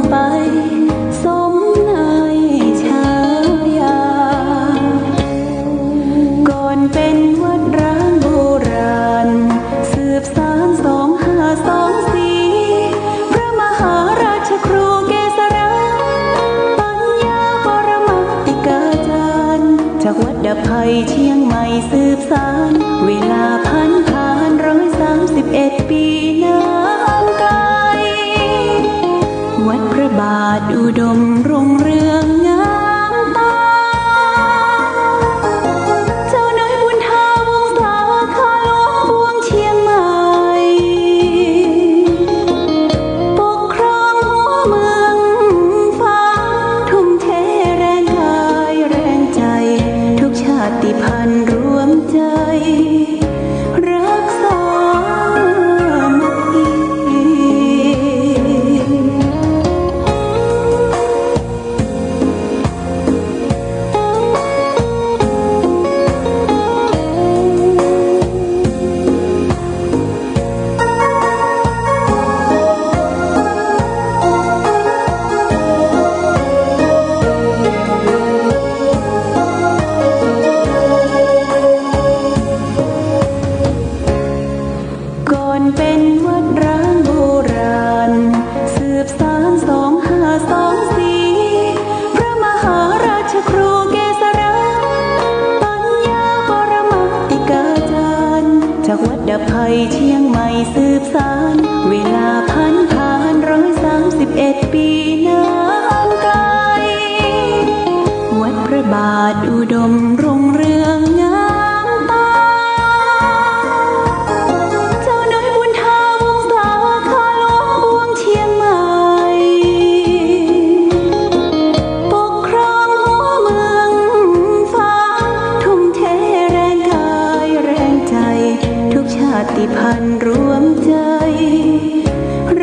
ไปสมในฉายาก่อนเป็นวัดร้างโบราณสืบสาน2524พระมหาราชครูเกษราปัญญาปรมาติกาจารย์จากวัดดับภัยเชียงใหม่สืบสานเวลาผ่าน131 ปีนานไกลวัดพระบาทอุดมรุ่งเรืองงามตาเจ้าน้อยบุญทาวงศาข้าหลวงปวงเชียงใหม่ปกครองหัวเมืองฟ้าทุ่มเทแรงกายแรงใจทุกชาติพันธุ์รวมใจรักษามัคคีเป็นวัดร้างโบราณสืบสาน2524พระมหาราชครูเกษราปัญญาปรมาติกาจารย์จากวัดดับภัยเชียงใหม่สืบสานเวลาผ่าน131 ปีนานไกลวัดพระบาทอุดมรุ่งเรืองงามตาชาติพันธุ์รวมใจ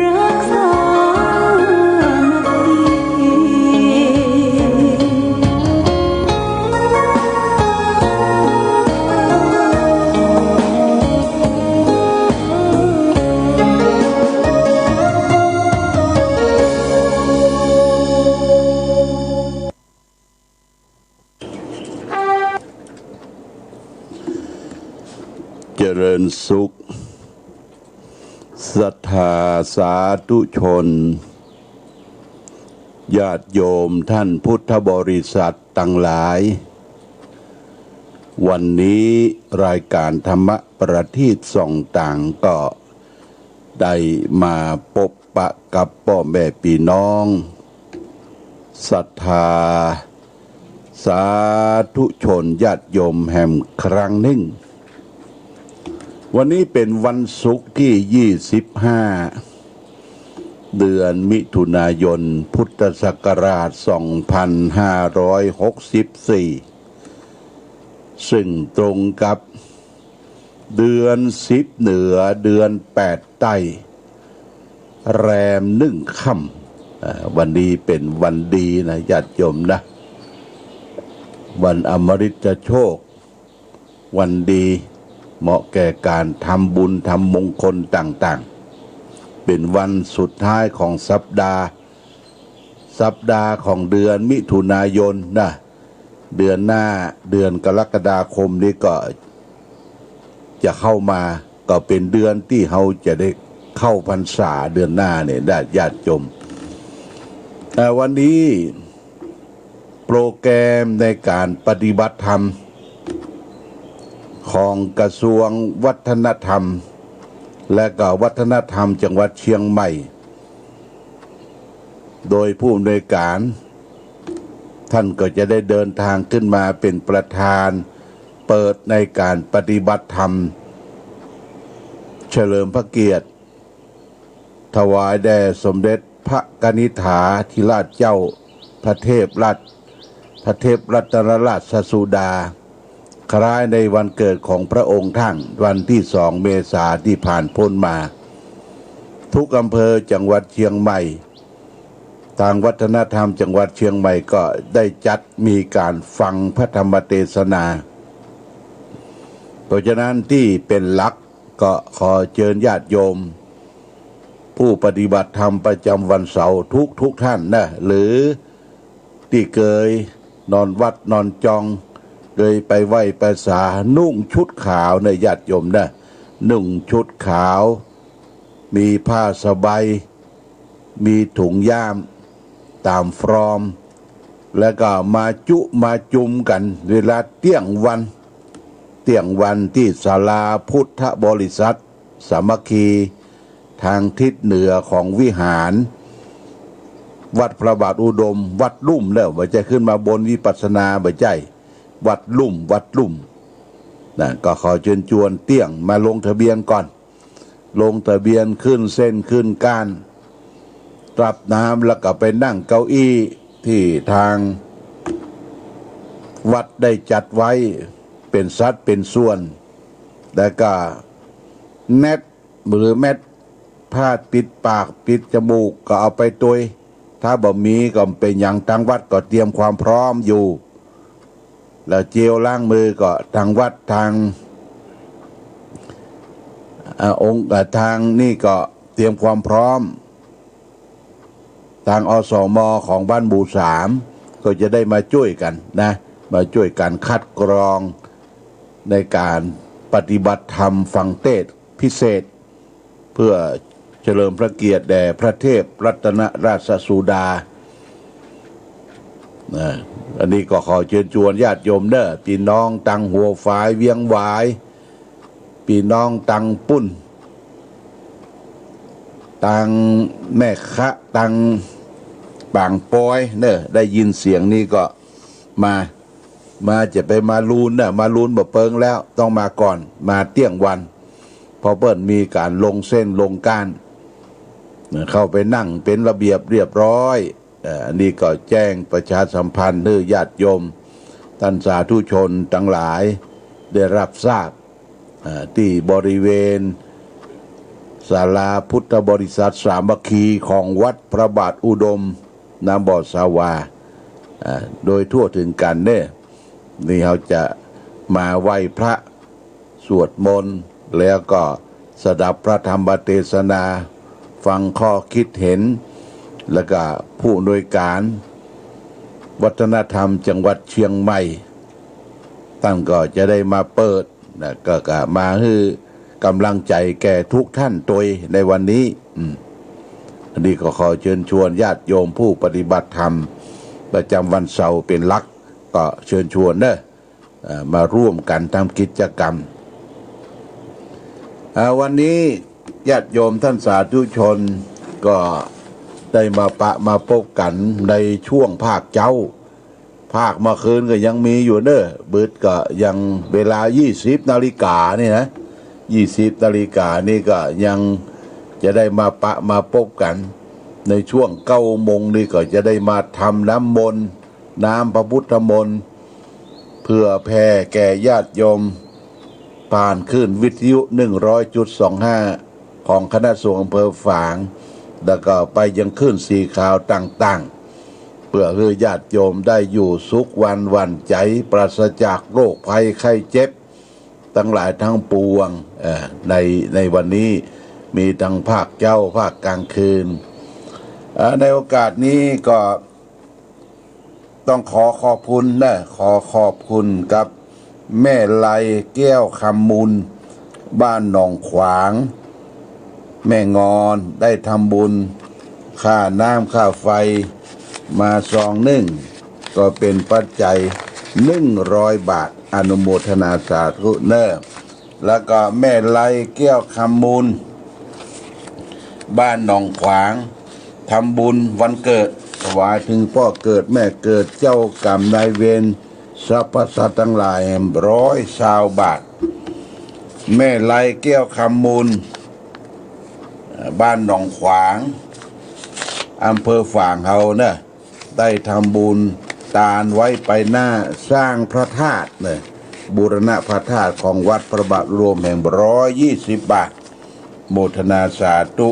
รักษามัคเจริญสุขศรัทธาสาธุชนญาติโยมท่านพุทธบริษัททั้งหลายวันนี้รายการธรรมประทีปส่องต่างก็ได้มาพบปะกับพ่อแม่พี่น้องศรัทธาสาธุชนญาติโยมแห่งครั้งหนึ่งวันนี้เป็นวันศุกร์ที่25เดือนมิถุนายนพุทธศักราช2564ซึ่งตรงกับเดือน10เหนือเดือน8ใต้แรม1ค่ำวันนี้เป็นวันดีนะญาติโยมนะวันอมฤตโชควันดีเหมาะแก่การทำบุญทำมงคลต่างๆเป็นวันสุดท้ายของสัปดาห์ของเดือนมิถุนายนนะเดือนหน้าเดือนกรกฎาคมนี้ก็จะเข้ามาก็เป็นเดือนที่เราจะได้เข้าพรรษาเดือนหน้าเนี่ยได้ญาติโยมแต่วันนี้โปรแกรมในการปฏิบัติธรรมของกระทรวงวัฒนธรรมและก็วัฒนธรรมจังหวัดเชียงใหม่โดยผู้อำนวยการท่านก็จะได้เดินทางขึ้นมาเป็นประธานเปิดในการปฏิบัติธรรมเฉลิมพระเกียรติถวายแด่สมเด็จพระกนิษฐาธิราชเจ้าพระเทพรัตนราชสุดาคล้ายในวันเกิดของพระองค์ท่านวันที่2 เมษายนที่ผ่านพ้นมาทุกอำเภอจังหวัดเชียงใหม่ทางวัฒนธรรมจังหวัดเชียงใหม่ก็ได้จัดมีการฟังพระธรรมเทศนาเพราะฉะนั้นที่เป็นหลักก็ขอเชิญญาติโยม ผู้ปฏิบัติธรรมประจำวันเสาร์ทุกท่านนะหรือที่เคยนอนวัดนอนจองเคยไปไหว้ไปสานุ่งชุดขาวในญาติโยมนะนุ่งชุดขาวมีผ้าสบายมีถุงย่ามตามฟรอมแล้วก็มาจุมกันเวลาเที่ยงวันที่ศาลาพุทธบริษัทสามัคคีทางทิศเหนือของวิหารวัดพระบาทอุดมวัดลุ่มแล้วบ่จะขึ้นมาบนวิปัสสนาบ่ใจวัดลุ่มนะก็ขอเชิญชวนเที่ยงมาลงทะเบียนก่อนลงทะเบียนขึ้นเส้นขึ้นก้านรับน้ำแล้วก็ไปนั่งเก้าอี้ที่ทางวัดได้จัดไว้เป็นสัดเป็นส่วนแล้วก็แมสหรือแมสผ้าปิดปากปิดจมูกก็เอาไปตัวถ้าบ่มีก็เป็นอย่างทางวัดก็เตรียมความพร้อมอยู่แล้วเจลล้างมือก็ทางวัดทางองค์ทางนี่ก็เตรียมความพร้อมทางอสม.ของบ้านบู3ก็จะได้มาช่วยกันนะมาช่วยกันคัดกรองในการปฏิบัติธรรมฟังเทศน์พิเศษเพื่อเฉลิมพระเกียรติแด่พระเทพรัตนราชสุดาอันนี้ก็ขอเชิญชวนญาติโยมเด้อพี่น้องตังหัวฝายเวียงหวายพี่น้องตังปุ้นตังแม่คะตังบางปอยเด้อได้ยินเสียงนี้ก็มาจะไปมาลูนเนี่ยมาลูนบ่เปิงแล้วต้องมาก่อนมาเที่ยงวันพอเปิ้นมีการลงเส้นลงก้านเข้าไปนั่งเป็นระเบียบเรียบร้อยอันนี้ก็แจ้งประชาสัมพันธ์ให้ญาติโยมท่านสาธุชนทั้งหลายได้รับทราบที่บริเวณศาลาพุทธบริษัทสามัคคีของวัดพระบาทอุดมน้ำบ่อสาวาโดยทั่วถึงกันเนี่ยนี่เขาจะมาไหว้พระสวดมนต์แล้วก็สดับพระธรรมเทศนาฟังข้อคิดเห็นแล้วก็ผู้อำนวยการวัฒนธรรมจังหวัดเชียงใหม่ท่านก็จะได้มาเปิดนะก็มาให้กำลังใจแก่ทุกท่านตัวในวันนี้อันนี้ก็ขอเชิญชวนญาติโยมผู้ปฏิบัติธรรมประจำวันเสาร์เป็นหลักก็เชิญชวนเด้อมาร่วมกันทำกิจกรรมวันนี้ญาติโยมท่านสาธุชนก็ได้มาพบกันในช่วงภาคเจ้าภาคเมื่อคืนก็ยังมีอยู่เด้อบึดก็ยังเวลา 20 นาฬิกานี่นะ20 นาฬิกานี่ก็ยังจะได้มาพบกันในช่วง9 โมงนี่ก็จะได้มาทำน้ำมนต์น้ำพระพุทธมนต์เพื่อแผ่แก่ญาติโยมผ่านคลื่นวิทยุ 100.25 ของคณะสงฆ์อำเภอฝางแล้วก็ไปยังคลื่นสีขาวต่างๆเพื่อให้ญาติโยมได้อยู่สุขวันใจปราศจากโรคภัยไข้เจ็บทั้งหลายทั้งปวงในวันนี้มีทั้งภาคเจ้าภาคกลางคืนในโอกาสนี้ก็ต้องขอบคุณนะขอบคุณกับแม่ไลแก้วคำมูลบ้านหนองขวางแม่งอนได้ทำบุญค่าน้ำค่าไฟมา2ก็เป็นปัจจัย100 บาทอนุโมทนาสาธุเนอแล้วก็แม่ไลแก้วคำมูลบ้านหนองขวางทำบุญวันเกิดถวายถึงพ่อเกิดแม่เกิดเจ้ากรรมนายเวรสรรพสัตว์ทั้งหลาย120 บาทแม่ไลแก้วคำมูลบ้านหนองขวางอำเภอฝางเฮาเนี่ยได้ทำบุญตาลไว้ไปหน้าสร้างพระธาตุเนี่ยบูรณะพระธาตุของวัดพระบาทรวมแห่ง120 บาทโมทนาสาธุ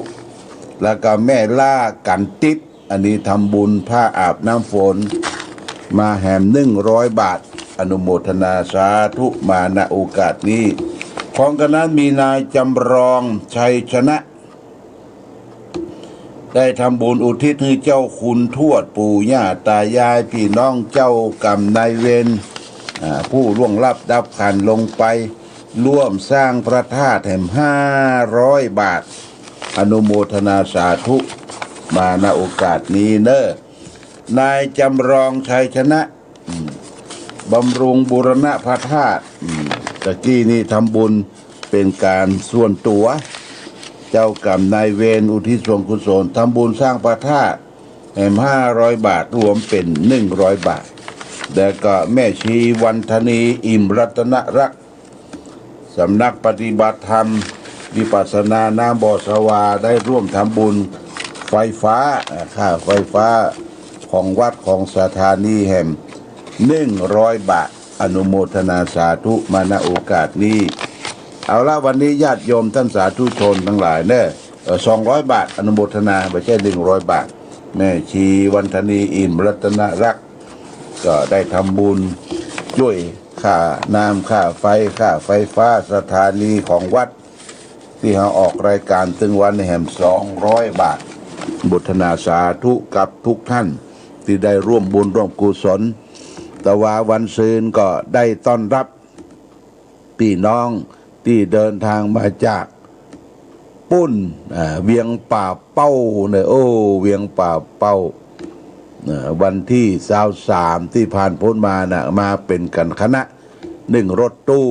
แล้วก็แม่ล่ากันติดอันนี้ทำบุญผ้าอาบน้ำฝนมาแหม100 บาทอนุโมทนาสาธุมาณโอกาสนี้ของคณะมีนายจำลองชัยชนะ ได้ทำบุญอุทิศให้เจ้าคุณทวดปู่ย่าตายายพี่น้องเจ้ากรรมนายเวรผู้ล่วงลับดับขันลงไปร่วมสร้างพระธาตุแห่ง500 บาทอนุโมทนาสาธุมาณโอกาสนี้เนอะนายจำลองชัยชนะบำรุงบูรณะพระธาตุตะกี้นี่ทำบุญเป็นการส่วนตัวเจ้ากรรมนายเวรอุทิศส่วนกุศลทำบุญสร้างพระธาตุแห่ง500 บาทรวมเป็น100 บาทแล้วก็แม่ชีวันธนีอิ่มรัตนรักษ์สำนักปฏิบัติธรรมวิปัสสนาน้ำบ่อสวาได้ร่วมทำบุญไฟฟ้าค่าไฟฟ้าของวัดของสถานีแห่ง100 บาทอนุโมทนาสาธุมาณโอกาสนี้เอาละวันนี้ญาติโยมท่านสาธุชนทั้งหลายเนี่ย200 บาทอนุโมทนาไม่ใช่100 บาทแม่ชีวันธนีอิ่มรัตนรักษ์ก็ได้ทำบุญช่วยค่าน้ำค่าไฟค่าไฟฟ้าสถานีของวัดที่เขาออกรายการตึงวันแห่ง200 บาทบุทนาสาธุกับทุกท่านที่ได้ร่วมบุญร่วมกุศลแต่ว่าวันซืนก็ได้ต้อนรับพี่น้องที่เดินทางมาจากปุ้นเวียงป่าเป้าเนี่ยเวียงป่าเป้าวันที่23ที่ผ่านพ้นมานะมาเป็นกันคณะ1 รถตู้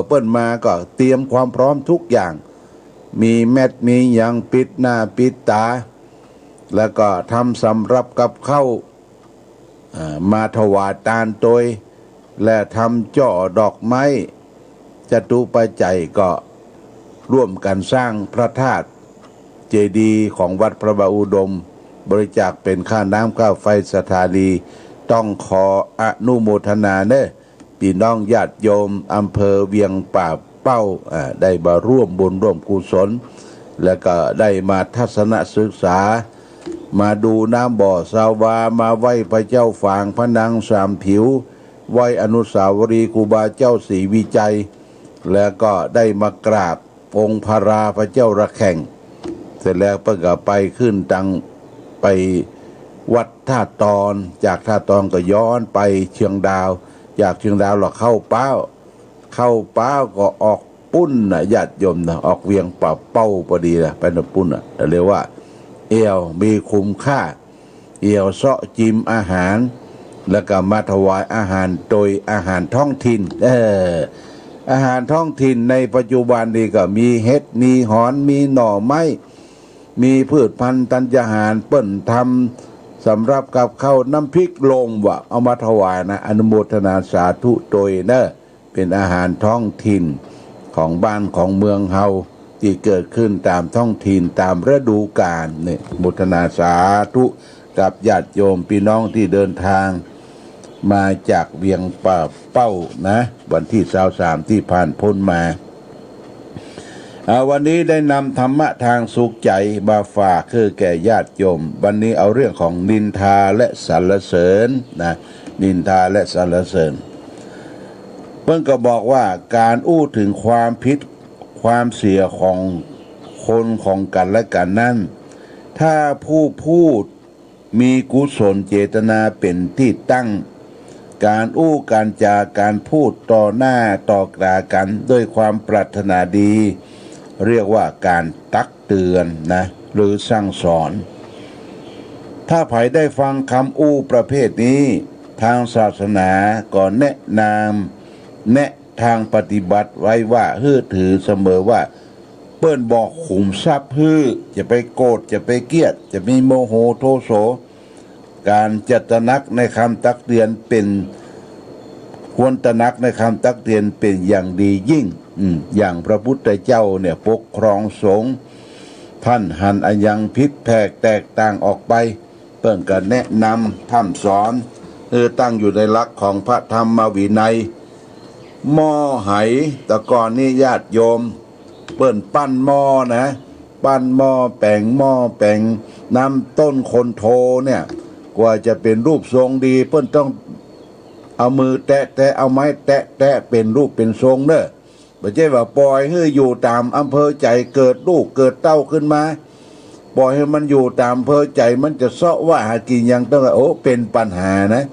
เปิ้นมาก็เตรียมความพร้อมทุกอย่างมีแมทมีหยังปิดหน้าปิดตาแล้วก็ทำสำรับกับข้าวมาถวายตาลโดยและทำจ่อดอกไม้จตุปัจจัยก็ร่วมกันสร้างพระธาตุเจดีย์ของวัดพระบาอุดมบริจาคเป็นค่าน้ำค่าไฟสถานีต้องขออนุโมทนาเนอะพี่น้องญาติโยมอำเภอเวียงป่าเป้าได้มาร่วมบุญร่วมกุศลแล้วก็ได้มาทัศนศึกษามาดูน้ำบ่อสาวามาไหว้พระเจ้าฝางพระนางสามผิวไหว้อนุสาวรีย์ครูบาเจ้าศรีวิจัยแล้วก็ได้มากราบองค์พระราพระเจ้าระแข่งเสร็จแล้วก็ไปขึ้นตังไปวัดท่าตอนจากท่าตอนก็ย้อนไปเชียงดาวจากเชียงดาวเราเข้าเป้าก็ออกปุ้นนะญาติโยมนะออกเวียงป่าเป้าพอดีนะไปนปุ้นนะเรียกว่าเอวมีคุ้มค่าเอวเสาะจิมอาหารแล้วก็มาถวายอาหารโดยอาหารท้องถิ่นอาหารท้องถิ่นในปัจจุบันนี้ก็มีเห็ดมีหอนมีหน่อไม้มีพืชพันธุ์ธัญญาหารเปิ้นทำสำหรับกับข้าวน้ำพริกลงวะเอามาถวายนะอนุโมทนาสาธุโดยเนอะเป็นอาหารท้องถิ่นของบ้านของเมืองเฮาที่เกิดขึ้นตามท้องถิ่นตามฤดูกาลเนี่ยโมทนาสาธุกับญาติโยมพี่น้องที่เดินทางมาจากเวียงป่าเป้านะวันที่23ที่ผ่านพ้นมาวันนี้ได้นำธรรมะทางสุขใจมาฝากคือแก่ญาติโยมวันนี้เอาเรื่องของนินทาและสรรเสริญนะนินทาและสรรเสริญเพิ่นก็บอกว่าการอู้ถึงความผิดความเสียของคนของกันและกันนั้นถ้าผู้พูดมีกุศลเจตนาเป็นที่ตั้งการอู้การจาการพูดต่อหน้าต่อกล่าวกันด้วยความปรารถนาดีเรียกว่าการตักเตือนนะหรือสั่งสอนถ้าใครได้ฟังคำอู้ประเภทนี้ทางศาสนาก็แนะนำแนะทางปฏิบัติไว้ว่าถือเสมอว่าเปิ้นบอกขุมทรัพย์จะไปโกรธจะไปเกลียดจะมีโมโหโทโสการจะตระหนักในคำตักเตือนเป็นควรตระหนักในคำตักเตือนเป็นอย่างดียิ่งอย่างพระพุทธเจ้าเนี่ยปกครองสงฆ์ท่านหันอันยังผิดแผกแตกต่างออกไปเพิ่งก็แนะนำท่านสอนตั้งอยู่ในหลักของพระธรรมวินัยหม้อไหแต่ก่อนนี่ญาติโยมเปิ้นปั้นหม้อนะปั้นหม้อแป่งหม้อแป่งน้ำต้นคนโทเนี่ยกว่าจะเป็นรูปทรงดีเปิ้นต้องเอามือแตะเอาไม้แตะเป็นรูปเป็นทรงเนอะไม่ใช่ว่าปล่อยให้อยู่ตามอำเภอใจเกิดลูกเกิดเต้าขึ้นมา ปล่อยให้มันอยู่ตามเพอใจมันจะเสาะว่าหากินยังต้องโอ้เป็นปัญหานะ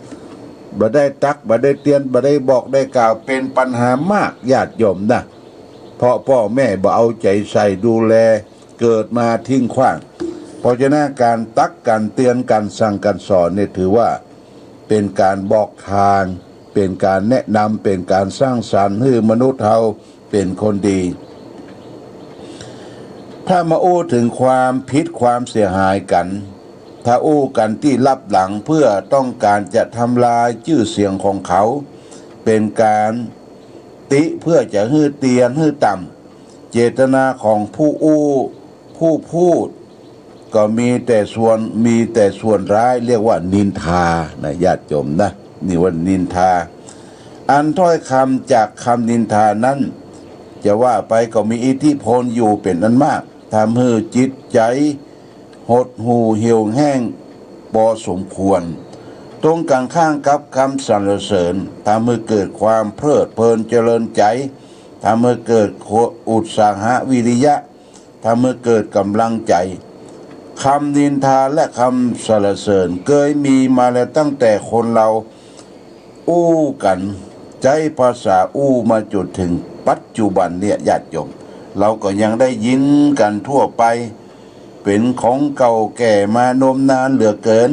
บ่ได้ตักบ่ได้เตือนบ่ได้บอกได้กล่าวเป็นปัญหามากญาติโยมนะเพราะพ่อแม่บ่เอาใจใส่ดูแลเกิดมาทิ้งขว้างเพราะฉะนั้นการตักการเตือนการสั่งการสอนเนี่ยถือว่าเป็นการบอกทางเป็นการแนะนำเป็นการสร้างสรรค์ให้มนุษย์เราเป็นคนดีถ้ามาอู้ถึงความผิดความเสียหายกันถ้าอู้กันที่ลับหลังเพื่อต้องการจะทำลายชื่อเสียงของเขาเป็นการติเพื่อจะฮื้อเตียนฮื้อต่ำเจตนาของผู้อู้ผู้พูดก็มีแต่ส่วนร้ายเรียกว่านินทานะญาติโยมนะนี่ว่านินทาอันถ้อยคำจากคำนินทานั้นจะว่าไปก็มีอิทธิพลอยู่เป็นอันมากทำให้จิตใจหดหู่เหี่ยวแห้งพอสมควรตรงกันข้างกับคำสรรเสริญทำให้เกิดความเพลิดเพลินเจริญใจทำให้เกิดอุตสาหะวิริยะทำให้เกิดกำลังใจคำนินทาและคำสรรเสริญเคยมีมาแล้วตั้งแต่คนเราอู้กันใจภาษาอู้มาจนถึงปัจจุบันเนี่ยญาติโยมเราก็ยังได้ยินกันทั่วไปเป็นของเก่าแก่มานมนานเหลือเกิน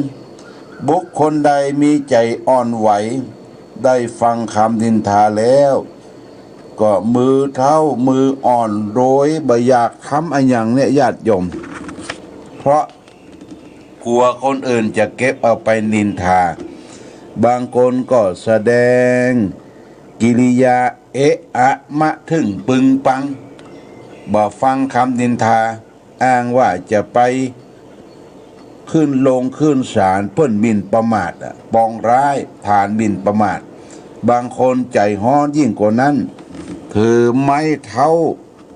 บุคคลใดมีใจอ่อนไหวได้ฟังคำนินทาแล้วก็มือเท้ามืออ่อนโรยบ่อยากทำอะไรอย่างเนี่ยญาติโยมเพราะกลัวคนอื่นจะเก็บเอาไปนินทาบางคนก็แสดงกิริยาเอะอะมะถึงปึงปังบ่ฟังคำนินทาอ้างว่าจะไปขึ้นศาลเพิ่นหมิ่นประมาทปองร้ายฐานหมิ่นประมาทบางคนใจฮ้อนยิ่งกว่านั้นถือไม้เท้า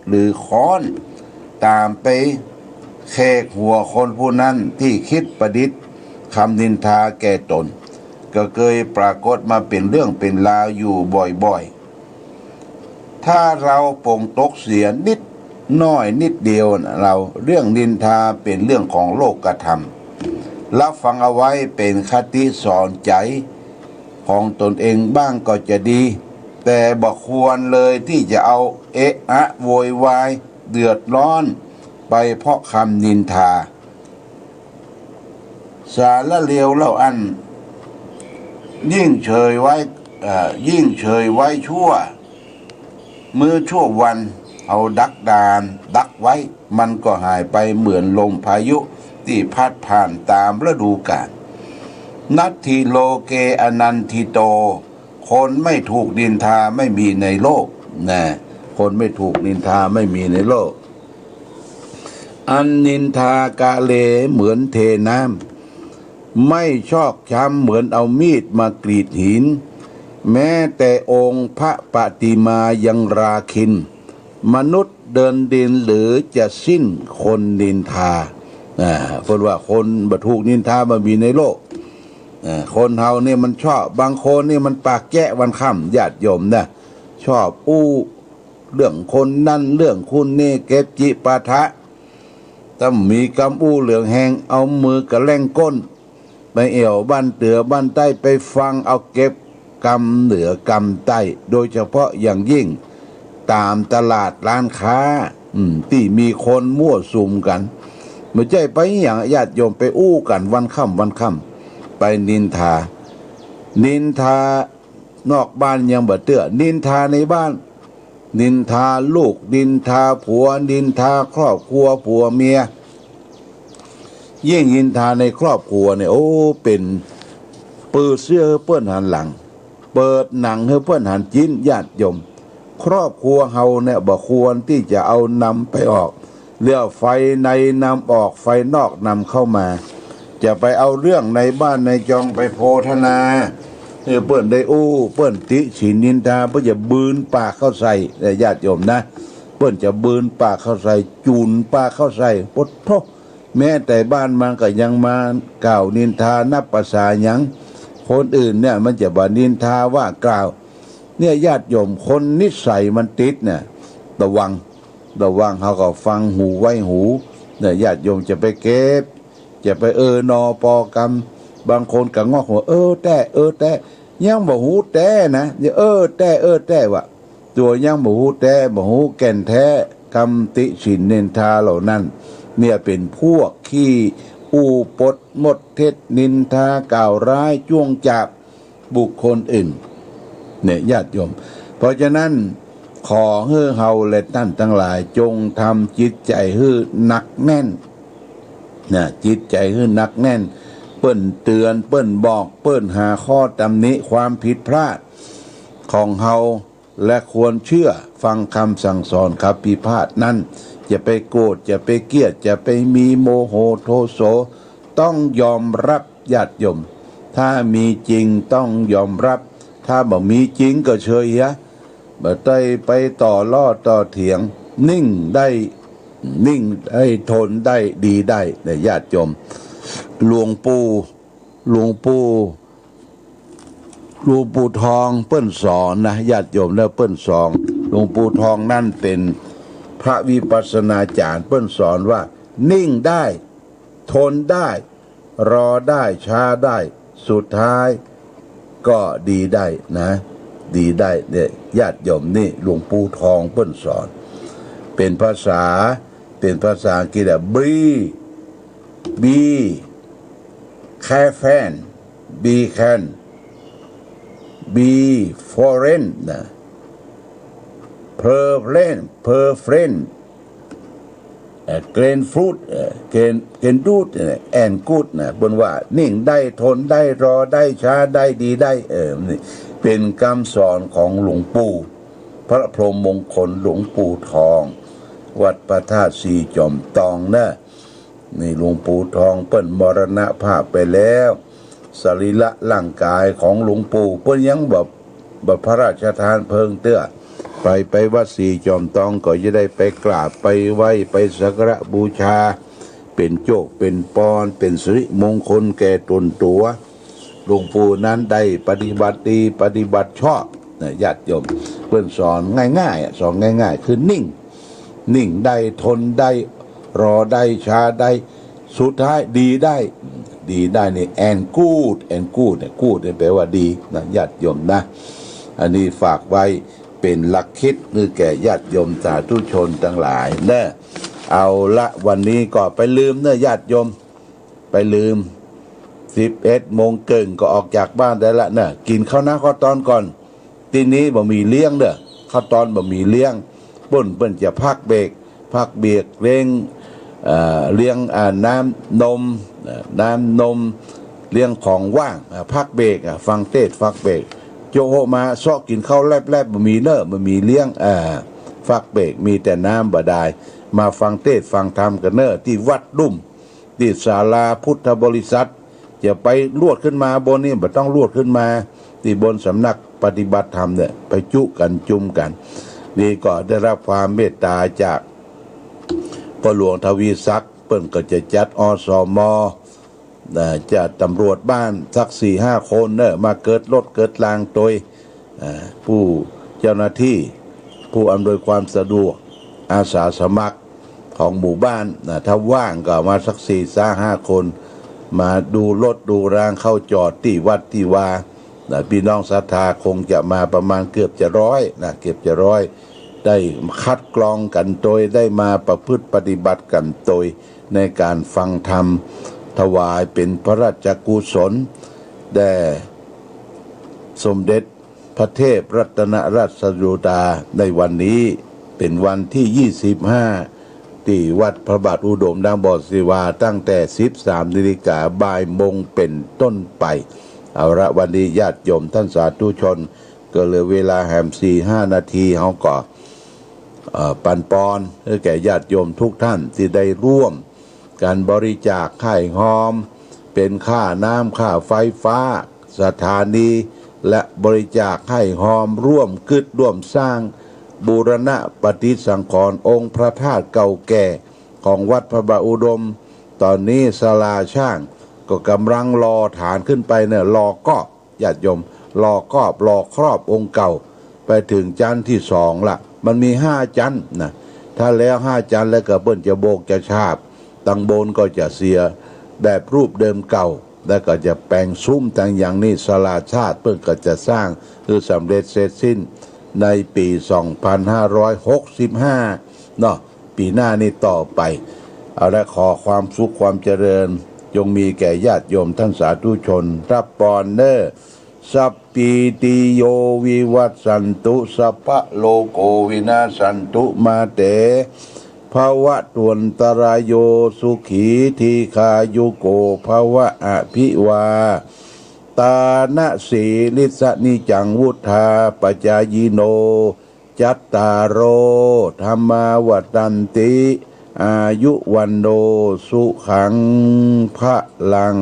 หรือค้อนตามไปแขกหัวคนผู้นั้นที่คิดประดิษฐ์คำนินทาแก่ตนก็เคยปรากฏมาเป็นเรื่องเป็นราวอยู่บ่อยๆถ้าเราปงตกเสียนิดน้อยนิดเดียวเราเรื่องนินทาเป็นเรื่องของโลกธรรมรับฟังเอาไว้เป็นคติสอนใจของตนเองบ้างก็จะดีแต่บ่ควรเลยที่จะเอาเอะอะโวยวายเดือดร้อนไปเพราะคำนินทาสารละเลวเล่าอันยิ่งเฉยไว้ชั่วมือชั่ววันเอาดักไว้มันก็หายไปเหมือนลมพายุที่พัดผ่านตามฤดูกาลนัตถิโลเกอนันทิโตคนไม่ถูกนินทาไม่มีในโลกนะคนไม่ถูกนินทาไม่มีในโลกอันนินทากาเลเหมือนเทน้ำไม่ชอกช้ำเหมือนเอามีดมากรีดหินแม้แต่องค์พระปฏิมายังราคินมนุษย์เดินดินหรือจะสิ้นคนนินทาเพราะว่าคนบ่ถูกนินทามันมีในโลกคนเฮาเนี่ยมันชอบบางคนนี่มันปากแจ้วันค่ำญาติโยมนะชอบอู้เรื่องคนนั่นเรื่องคุณนี่เก็บจิปาทะถ้ามีกำอู้เหลืองแหงเอามือกระแล่งก้นไปเอวบ้านเตือบ้านใต้ไปฟังเอาเก็บกำเหนือกำใต้โดยเฉพาะอย่างยิ่งตามตลาดร้านค้าที่มีคนมั่วสุมกันไม่ใช่ไปอย่างญาติโยมไปอู้กันวันค่ำไปนินทานอกบ้านยังบ่เตื้อนินทาในบ้านนินทาลูกนินทาผัวนินทาครอบครัวผัวเมียยิ่งนินทาในครอบครัวเนี่ยโอ้เป็นเปิดเสื้อเปิ้นหันหลังเปิดหนังให้เปิ้นหันจิ้นญาติโยมครอบครัวเฮาเนี่ยบ่ควรที่จะเอานำไปออกเรียกไฟในนำออกไฟนอกนำเข้ามาจะไปเอาเรื่องในบ้านในจองไปโพธนาเปิ้นได้อู้เปิ้นติฉินนินทาเปิ้นจะบืนปากเข้าใส่ญาติโยมนะเปิ้นจะบืนปากเข้าใส่จูนปากเข้าใส่ปดโทแม้แต่บ้านมันก็ยังมากล่าวนินทานับภาษาหยังคนอื่นเนี่ยมันจะบ่นินทาว่ากล่าวเนี่ยญาติโยมคนนิสัยมันติดเนี่ยระวังเขาก็ฟังหูไว้หู เนี่ยญาติโยมจะไปเก็บจะไปนอปอกรรมบางคนก็งอกหัวแต่ยังบ่ฮู้แต่นะอย่าแต่ว่าตัวยังบ่ฮู้แต่บ่ฮู้แก่นแท้คำติฉินเนินทาเหล่านั้นเนี่ยเป็นพวกขี้อูปดหมดเท็จนินทากล่าวร้ายจ้วงจับบุคคลอื่นเนี่ยญาติโยมเพราะฉะนั้นขอให้เฮาและท่านทั้งหลายจงทำจิตใจให้หนักแน่นนะจิตใจให้หนักแน่นเปิ้นเตือนเปิ้นบอกเปิ้นหาข้อตำหนิความผิดพลาดของเฮาและควรเชื่อฟังคำสั่งสอนครับพิพาทนั้นจะไปโกรธจะไปเกลียดจะไปมีโมโหโทโสต้องยอมรับญาติโยมถ้ามีจริงต้องยอมรับถ้าบ่มีจริงก็เฉยฮะบ่ได้ไปต่อล้อต่อเถียงนิ่งได้ทนได้ดีได้ในญาติโยมหลวงปู่ทองเปิ้นสอนนะญาติโยมแล้วเปิ้นสอนหลวงปู่ทองนั่นเป็นพระวิปัสสนาจารย์เปิ้นสอนว่านิ่งได้ทนได้รอได้ช้าได้สุดท้ายก็ดีได้นะดีได้เนี่ยญาติโยมนี่หลวงปู่ทองเปิ้นสอนเป็นภาษาอังกฤษbe careful be can be foreign นะ per friend grain fruit can do and good นะบนว่านิ่งได้ทนได้รอได้ช้าได้ดีได้นี่เป็นคำสอนของหลวงปู่พระพรหมมงคลหลวงปู่ทองวัดพระธาตุสีจอมตองนะนี่หลวงปู่ทองเปิ้นมรณภาพไปแล้วสรีระร่างกายของหลวงปู่เปิ้นยังแบบพระราชทานเพลิงเตื้อไปวัดสีจอมตองก็จะได้ไปกราบไปไหว้ไปสักการะบูชาเป็นโจกเป็นปอนเป็นสิริมงคลแก่ตนตัวหลวงปู่นั้นได้ปฏิบัติดีปฏิบัติชอบญาติโยมเพิ่นสอนง่ายๆสอนง่ายๆคือนิ่งได้ทนได้รอได้ช้าได้สุดท้ายดีได้นี่แอนกูดเนี่ยกูดแปลว่าดีนะญาติโยมนะอันนี้ฝากไว้เป็นหลักคิดคือแก่ญาติโยมสาธุชนทั้งหลายเนอะเอาละวันนี้ก็ไปลืมเนอะญาติโยมไปลืม11 โมงเกินก็ออกจากบ้านได้ละเนอะกินข้าวหน้าข้าวตอนก่อนทีนี้บ่มีเลี้ยงเด้อข้าวตอนบ่มีเลี้ยงเปิ้นจะพักเบรกเลี้ยงน้ำนมเลี้ยงของว่างพักเบรกฟังเทศฟักเบรกโจโฮมาซอกกินข้าวแลบๆบ่มีเนอะบ่มีเลี้ยงฟักเบรกมีแต่น้ำบ่ได้มาฟังเทศฟังธรรมกันเนอะที่วัดดุ่มที่ศาลาพุทธบริษัทจะไปลวดขึ้นมาบนนี่บ่ต้องลวดขึ้นมาที่บนสำนักปฏิบัติธรรมเนี่ยไปจุมกันนี่ก็ได้รับความเมตตาจากพ่อหลวงทวีศักดิ์เปิ้นก็จะจัดอสมจัดตำรวจบ้านสัก 4-5 คนเนอะมาเกิดรถเกิดรางโดยผู้เจ้าหน้าที่ผู้อำนวยความสะดวกอาสาสมัครของหมู่บ้านถ้าว่างก็มาสัก 4-5 คนมาดูรถดูรางเข้าจอดที่วัดที่วาพี่น้องศรัทธาคงจะมาประมาณเกือบจะ100นะเกือบจะ100ได้คัดกรองกันโดยได้มาประพฤติปฏิบัติกันโดยในการฟังธรรมถวายเป็นพระราชกุศลแด่สมเด็จพระเทพรัตนราชสุดาในวันนี้เป็นวันที่25ที่วัดพระบาทอุดมดังบ่อศิวาตั้งแต่ 13 นาฬิกาบ่ายโมงเป็นต้นไปเอาละวันนี้ญาติโยมท่านสาธุชนก็เหลือเวลาแหม 4-5 นาทีเฮาก็ปันปอนให้แก่ญาติโยมทุกท่านที่ได้ร่วมการบริจาคค่าหอมเป็นค่าน้ำค่าไฟฟ้าสถานีและบริจาคให้หอมร่วมกึดร่วมสร้างบูรณะปฏิสังขรณ์องค์พระธาตุเก่าแก่ของวัดพระบาทอุดมตอนนี้ศาลาช่างก็กำลังรอฐานขึ้นไปเนี่ยรอก็ญาติโยมรอครอบองค์เก่าไปถึงจันทร์ที่2ละมันมี5จันทร์นะถ้าแล้ว5จันทร์แล้วก็เปิ้นจะโบกจะฉาบ ตังบนก็จะเสียแบบรูปเดิมเก่าแล้วก็จะแปลงซุ้มทางอย่างนี้ศาลาชาติเพิ่งก็จะสร้างคือสำเร็จเสร็จสิ้นในปี 2565 เนาะปีหน้านี้ต่อไปเอาละขอความสุขความเจริญจงมีแก่ญาติโยมท่านสาธุชนรับปอนเนอร์สัพปีติโยวิวัตสันตุสัพพะโลโกวินาสันตุมาเตภวะตวนตรายโยสุขีทีคายุโกภวะอภิวาตานะสีลิสนิจังวุธาปจายโนจัตตารโอธรรมาวัตันติอายุวันโนสุขังพะลัง